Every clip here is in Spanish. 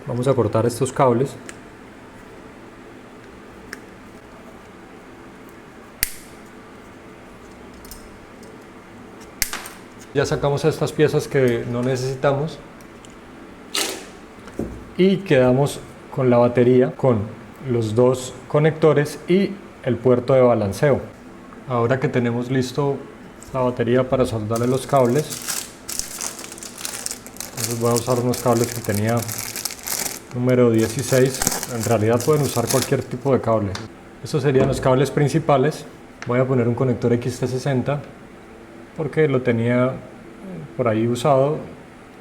Vamos a cortar estos cables. Ya sacamos estas piezas que no necesitamos y quedamos con la batería, con los dos conectores y el puerto de balanceo. Ahora que tenemos listo la batería para soldarle los cables, entonces voy a usar unos cables que tenía número 16. En realidad pueden usar cualquier tipo de cable. Estos serían los cables principales. Voy a poner un conector XT60 porque lo tenía por ahí usado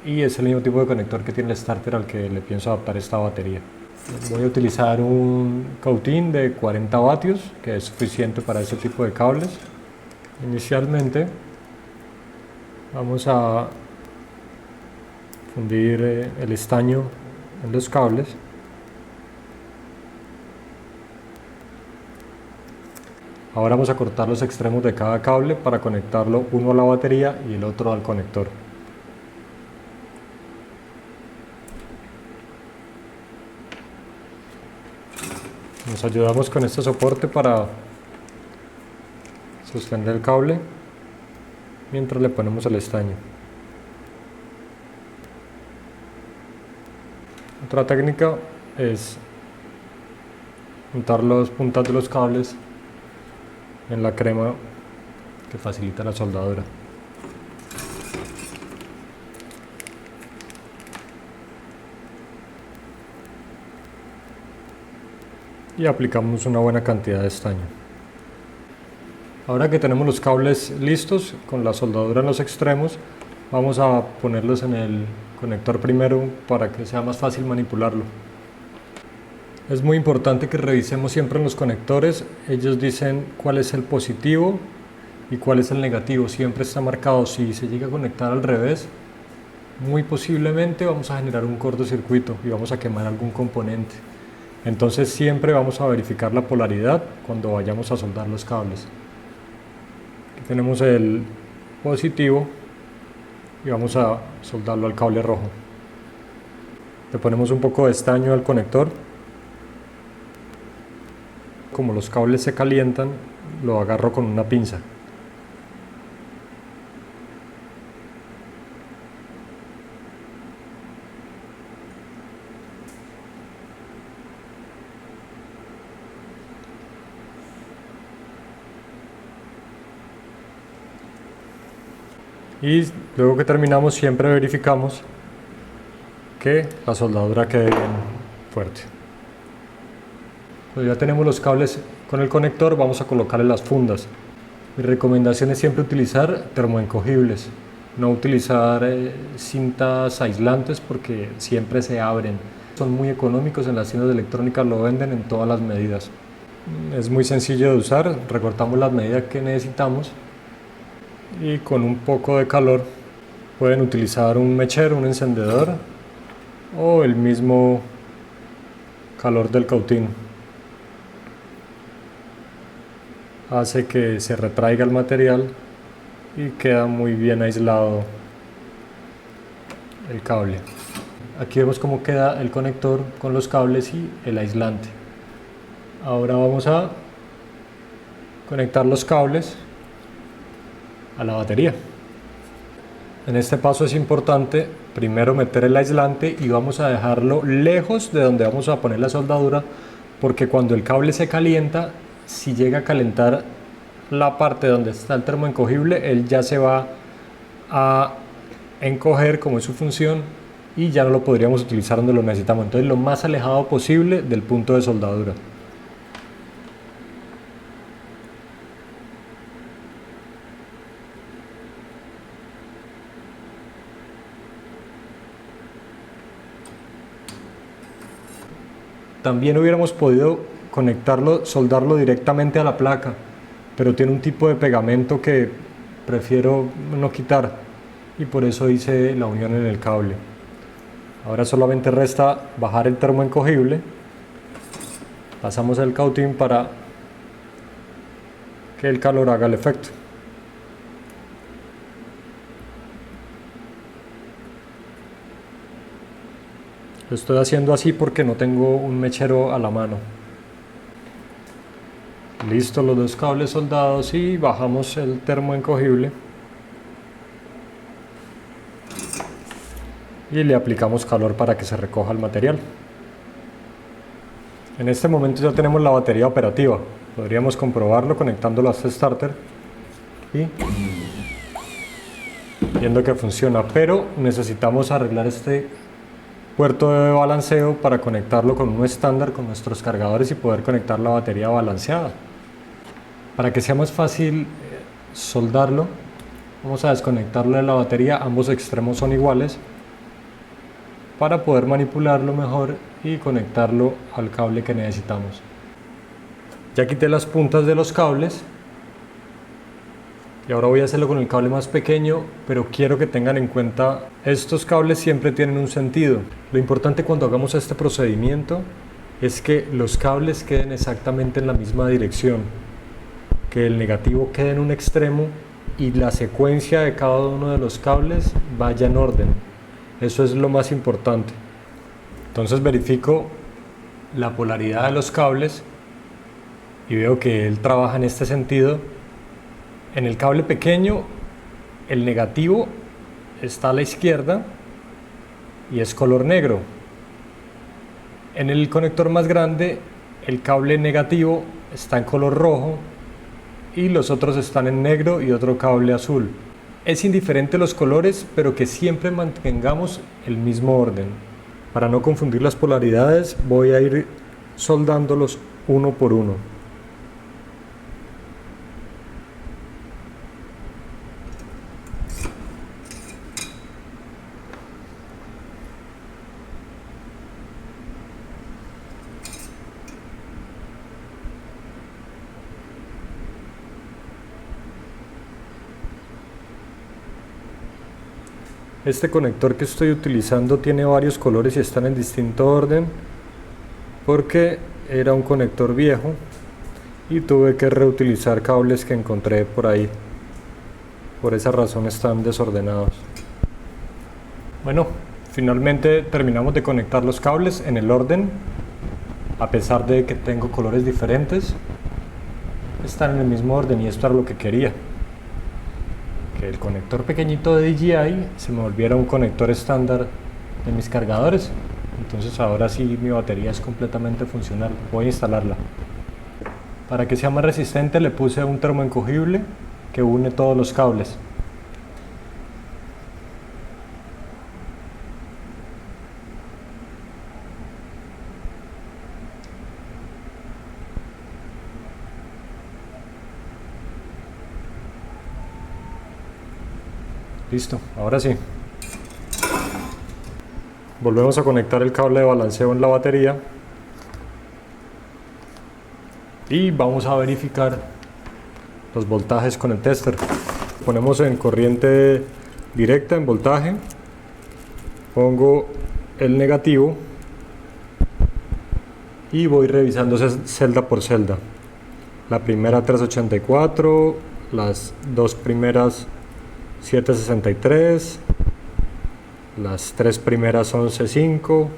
y es el mismo tipo de conector que tiene el starter al que le pienso adaptar esta batería. Voy a utilizar un cautín de 40 vatios, que es suficiente para este tipo de cables. Inicialmente vamos a fundir el estaño en los cables. Ahora vamos a cortar los extremos de cada cable para conectarlo uno a la batería y el otro al conector. Nos ayudamos con este soporte para sostener el cable mientras le ponemos el estaño. Otra técnica es untar las puntas de los cables en la crema que facilita la soldadura. Y aplicamos una buena cantidad de estaño. Ahora que tenemos los cables listos con la soldadura en los extremos, vamos a ponerlos en el conector primero para que sea más fácil manipularlo. Es muy importante que revisemos siempre en los conectores. Ellos dicen cuál es el positivo y cuál es el negativo. Siempre está marcado. Si se llega a conectar al revés, muy posiblemente vamos a generar un cortocircuito y vamos a quemar algún componente. Entonces siempre vamos a verificar la polaridad cuando vayamos a soldar los cables. Aquí tenemos el positivo y vamos a soldarlo al cable rojo. Le ponemos un poco de estaño al conector. Como los cables se calientan, lo agarro con una pinza. Y luego que terminamos siempre verificamos que la soldadura quede bien fuerte. Cuando ya tenemos los cables con el conector, vamos a colocarle las fundas. Mi recomendación es siempre utilizar termoencogibles, no utilizar cintas aislantes porque siempre se abren. Son muy económicos, en las tiendas de electrónica lo venden en todas las medidas. Es muy sencillo de usar, recortamos las medidas que necesitamos y con un poco de calor pueden utilizar un mechero, un encendedor o el mismo calor del cautín. Hace que se retraiga el material y queda muy bien aislado el cable. Aquí vemos cómo queda el conector con los cables y el aislante. Ahora vamos a conectar los cables a la batería. En este paso es importante primero meter el aislante y vamos a dejarlo lejos de donde vamos a poner la soldadura, porque cuando el cable se calienta, si llega a calentar la parte donde está el termoencogible, él ya se va a encoger como es su función y ya no lo podríamos utilizar donde lo necesitamos. Entonces lo más alejado posible del punto de soldadura. También hubiéramos podido conectarlo, soldarlo directamente a la placa, pero tiene un tipo de pegamento que prefiero no quitar y por eso hice la unión en el cable. Ahora solamente resta bajar el termoencogible, pasamos el cautín para que el calor haga el efecto. Lo estoy haciendo así porque no tengo un mechero a la mano. Listo, los dos cables soldados y bajamos el termoencogible. Y le aplicamos calor para que se recoja el material. En este momento ya tenemos la batería operativa. Podríamos comprobarlo conectándolo a este starter y viendo que funciona, pero necesitamos arreglar este puerto de balanceo para conectarlo con uno estándar con nuestros cargadores y poder conectar la batería balanceada. Para que sea más fácil soldarlo, vamos a desconectarlo de la batería. Ambos extremos son iguales para poder manipularlo mejor y conectarlo al cable que necesitamos. Ya quité las puntas de los cables y ahora voy a hacerlo con el cable más pequeño, pero quiero que tengan en cuenta, estos cables siempre tienen un sentido. Lo importante cuando hagamos este procedimiento es que los cables queden exactamente en la misma dirección, que el negativo quede en un extremo y la secuencia de cada uno de los cables vaya en orden. Eso es lo más importante. Entonces verifico la polaridad de los cables y veo que él trabaja en este sentido. En el cable pequeño, el negativo está a la izquierda y es color negro. En el conector más grande, el cable negativo está en color rojo y los otros están en negro y otro cable azul. Es indiferente los colores, pero que siempre mantengamos el mismo orden. Para no confundir las polaridades, voy a ir soldándolos uno por uno. Este conector que estoy utilizando tiene varios colores y están en distinto orden porque era un conector viejo y tuve que reutilizar cables que encontré por ahí. Por esa razón están desordenados. Bueno, finalmente terminamos de conectar los cables en el orden. A pesar de que tengo colores diferentes, están en el mismo orden y esto era lo que quería. Que el conector pequeñito de DJI se me volviera un conector estándar de mis cargadores. Entonces ahora sí mi batería es completamente funcional. Voy a instalarla. Para que sea más resistente le puse un termoencogible que une todos los cables. Listo, ahora sí. Volvemos a conectar el cable de balanceo en la batería y vamos a verificar los voltajes con el tester. Ponemos en corriente directa, en voltaje, pongo el negativo y voy revisando celda por celda. La primera 384, las dos primeras 763, las tres primeras 11.5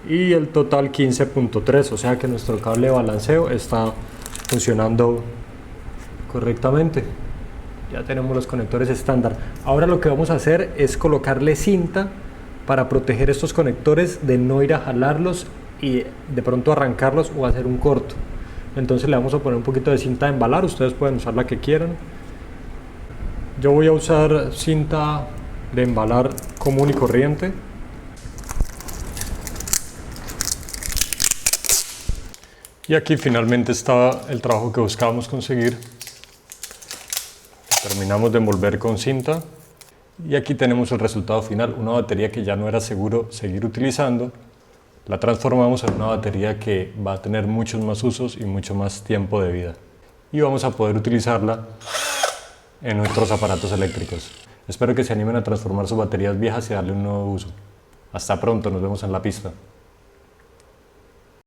y el total 15.3, o sea que nuestro cable de balanceo está funcionando correctamente. Ya tenemos los conectores estándar. Ahora lo que vamos a hacer es colocarle cinta para proteger estos conectores de no ir a jalarlos y de pronto arrancarlos o hacer un corto. Entonces le vamos a poner un poquito de cinta de embalar, ustedes pueden usar la que quieran. Yo voy a usar cinta de embalar común y corriente. Y aquí finalmente está el trabajo que buscábamos conseguir. Terminamos de envolver con cinta y aquí tenemos el resultado final, una batería que ya no era seguro seguir utilizando. La transformamos en una batería que va a tener muchos más usos y mucho más tiempo de vida. Y vamos a poder utilizarla en nuestros aparatos eléctricos. Espero que se animen a transformar sus baterías viejas y darle un nuevo uso. Hasta pronto, nos vemos en la pista.